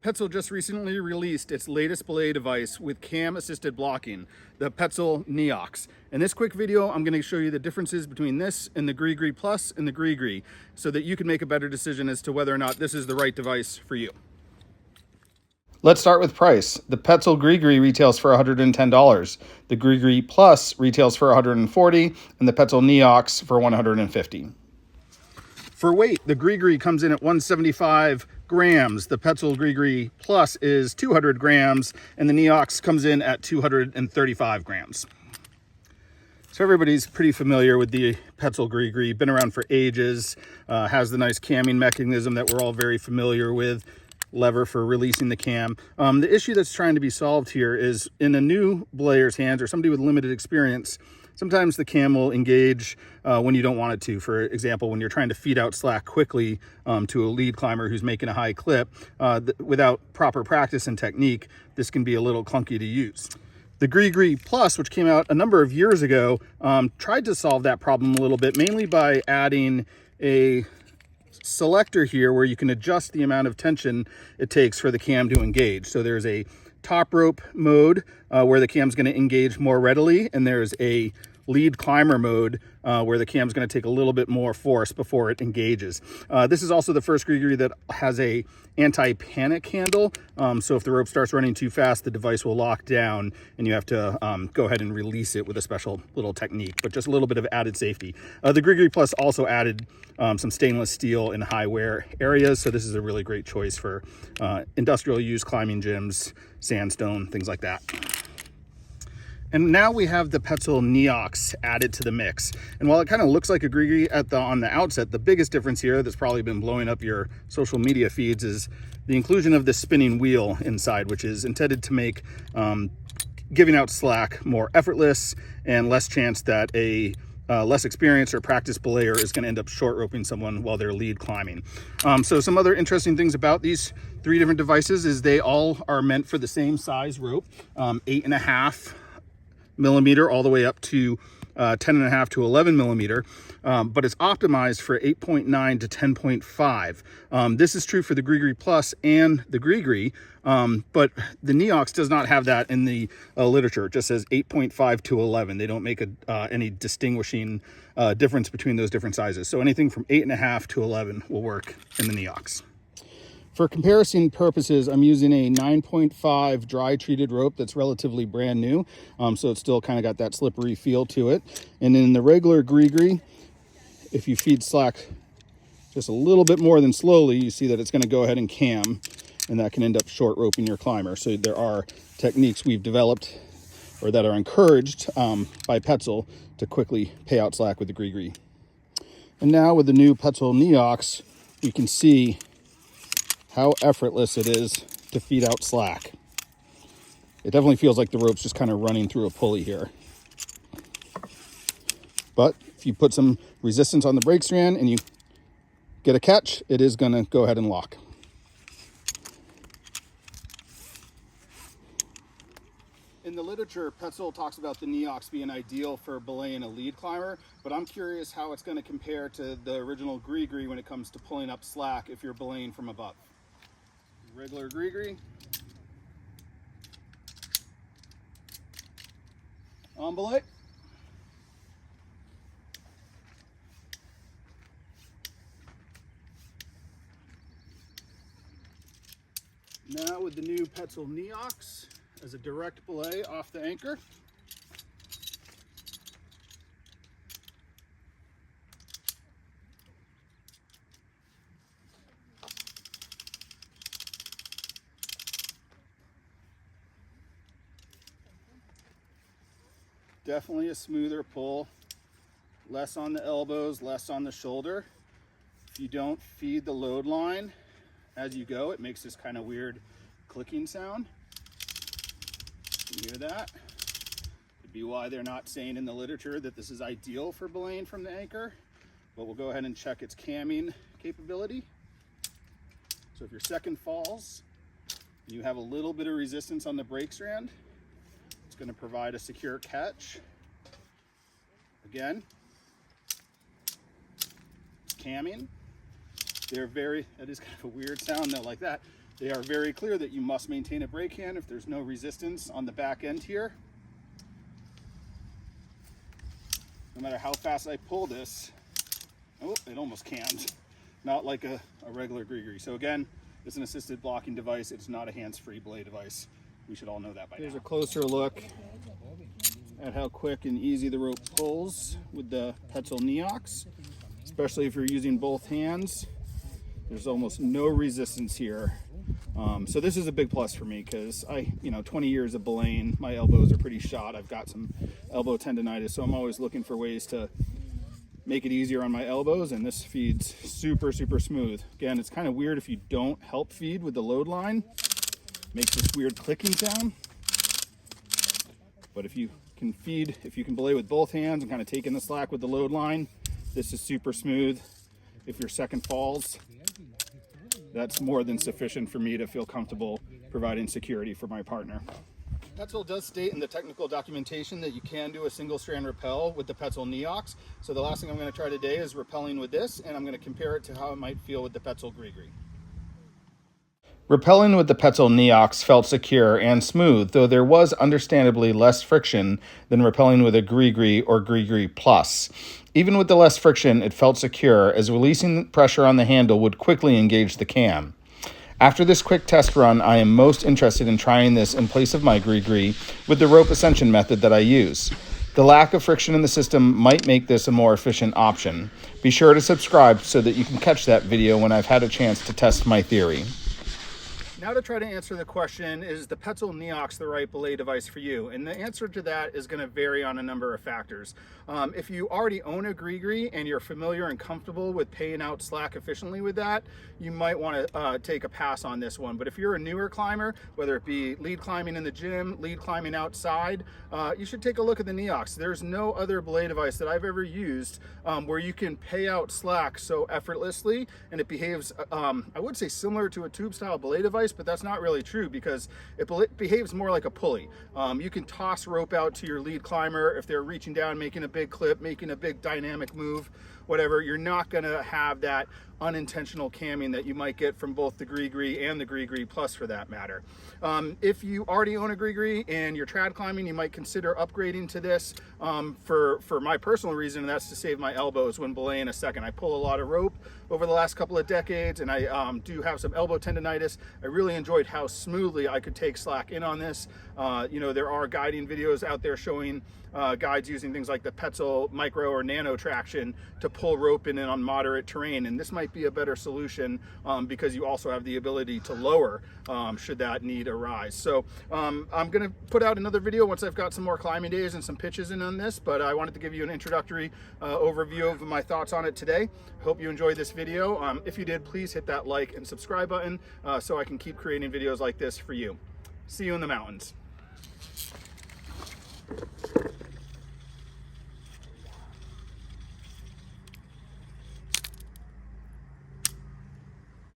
Petzl just recently released its latest belay device with cam-assisted blocking, the Petzl Neox. In this quick video, I'm going to show you the differences between this and the GriGri Plus and the GriGri so that you can make a better decision as to whether or not this is the right device for you. Let's start with price. The Petzl GriGri retails for $110. The GriGri Plus retails for $140, and the Petzl Neox for $150. For weight, the GriGri comes in at 175 grams. The Petzl GriGri Plus is 200 grams, and the Neox comes in at 235 grams. So everybody's pretty familiar with the Petzl GriGri, been around for ages, has the nice camming mechanism that we're all very familiar with, lever for releasing the cam. The issue that's trying to be solved here is in a new belayer's hands or somebody with limited experience, sometimes the cam will engage when you don't want it to. For example, when you're trying to feed out slack quickly to a lead climber who's making a high clip, without proper practice and technique, this can be a little clunky to use. The GriGri Plus, which came out a number of years ago, tried to solve that problem a little bit, mainly by adding a selector here where you can adjust the amount of tension it takes for the cam to engage. So there's a top rope mode where the cam's going to engage more readily, and there's a lead climber mode where the cam's going to take a little bit more force before it engages. This is also the first GriGri that has a anti-panic handle, so if the rope starts running too fast, the device will lock down and you have to go ahead and release it with a special little technique, but just a little bit of added safety. The GriGri Plus also added some stainless steel in high wear areas, so this is a really great choice for industrial use, climbing gyms, sandstone, things like that. And now we have the Petzl Neox added to the mix. And while it kind of looks like a GriGri on the outset, the biggest difference here that's probably been blowing up your social media feeds is the inclusion of this spinning wheel inside, which is intended to make giving out slack more effortless and less chance that a less experienced or practiced belayer is going to end up short roping someone while they're lead climbing. So some other interesting things about these three different devices is they all are meant for the same size rope, 8.5 millimeter all the way up to 10.5 to 11 millimeter, but it's optimized for 8.9 to 10.5. This is true for the GriGri Plus and the GriGri, but the Neox does not have that in the literature. It just says 8.5 to 11. They don't make any distinguishing difference between those different sizes. So anything from 8.5 to 11 will work in the Neox. For comparison purposes, I'm using a 9.5 dry treated rope that's relatively brand new. So it's still kind of got that slippery feel to it. And in the regular GriGri, if you feed slack just a little bit more than slowly, you see that it's going to go ahead and cam, and that can end up short roping your climber. So there are techniques we've developed or that are encouraged by Petzl to quickly pay out slack with the GriGri. And now with the new Petzl Neox, we can see how effortless it is to feed out slack. It definitely feels like the rope's just kind of running through a pulley here. But if you put some resistance on the brake strand and you get a catch, it is going to go ahead and lock. In the literature, Petzl talks about the Neox being ideal for belaying a lead climber, but I'm curious how it's going to compare to the original GriGri when it comes to pulling up slack if you're belaying from above. Regular GriGri on belay. Now with the new Petzl Neox as a direct belay off the anchor. Definitely a smoother pull, less on the elbows, less on the shoulder. If you don't feed the load line as you go, it makes this kind of weird clicking sound. You hear that? Could be why they're not saying in the literature that this is ideal for belaying from the anchor, but we'll go ahead and check its camming capability. So if your second falls, and you have a little bit of resistance on the brake strand, it's going to provide a secure catch. Again, camming. That is kind of a weird sound though, like that. They are very clear that you must maintain a brake hand if there's no resistance on the back end here. No matter how fast I pull this, oh, it almost can't. Not like a regular GriGri. So again, it's an assisted blocking device. It's not a hands-free belay device. We should all know that by now. Here's a closer look at how quick and easy the rope pulls with the Petzl Neox, especially if you're using both hands. There's almost no resistance here. So this is a big plus for me because 20 years of belaying, my elbows are pretty shot. I've got some elbow tendonitis, so I'm always looking for ways to make it easier on my elbows, and this feeds super, super smooth. Again, it's kind of weird if you don't help feed with the load line. Makes this weird clicking sound. But if you can feed, if you can belay with both hands and kind of take in the slack with the load line, this is super smooth. If your second falls, that's more than sufficient for me to feel comfortable providing security for my partner. Petzl does state in the technical documentation that you can do a single strand rappel with the Petzl Neox. So the last thing I'm going to try today is rappelling with this, and I'm going to compare it to how it might feel with the Petzl GriGri. Rappelling with the Petzl Neox felt secure and smooth, though there was understandably less friction than rappelling with a GriGri or GriGri Plus. Even with the less friction, it felt secure, as releasing pressure on the handle would quickly engage the cam. After this quick test run, I am most interested in trying this in place of my GriGri with the rope ascension method that I use. The lack of friction in the system might make this a more efficient option. Be sure to subscribe so that you can catch that video when I've had a chance to test my theory. Now to try to answer the question, is the Petzl Neox the right belay device for you? And the answer to that is going to vary on a number of factors. If you already own a GriGri and you're familiar and comfortable with paying out slack efficiently with that, you might want to take a pass on this one. But if you're a newer climber, whether it be lead climbing in the gym, lead climbing outside, you should take a look at the Neox. There's no other belay device that I've ever used where you can pay out slack so effortlessly, and it behaves, I would say, similar to a tube style belay device, but that's not really true because it behaves more like a pulley. You can toss rope out to your lead climber if they're reaching down, making a big clip, making a big dynamic move, whatever. You're not going to have that unintentional camming that you might get from both the GriGri and the GriGri Plus for that matter. If you already own a GriGri and you're trad climbing, you might consider upgrading to this for my personal reason, and that's to save my elbows when belaying a second. I pull a lot of rope over the last couple of decades, and I do have some elbow tendonitis. I really enjoyed how smoothly I could take slack in on this. There are guiding videos out there showing guides using things like the Petzl micro or nano traction to pull rope in on moderate terrain, and this might be a better solution because you also have the ability to lower should that need arise. So I'm going to put out another video once I've got some more climbing days and some pitches in on this, but I wanted to give you an introductory overview of my thoughts on it today. Hope you enjoyed this video. If you did, please hit that like and subscribe button so I can keep creating videos like this for you. See you in the mountains.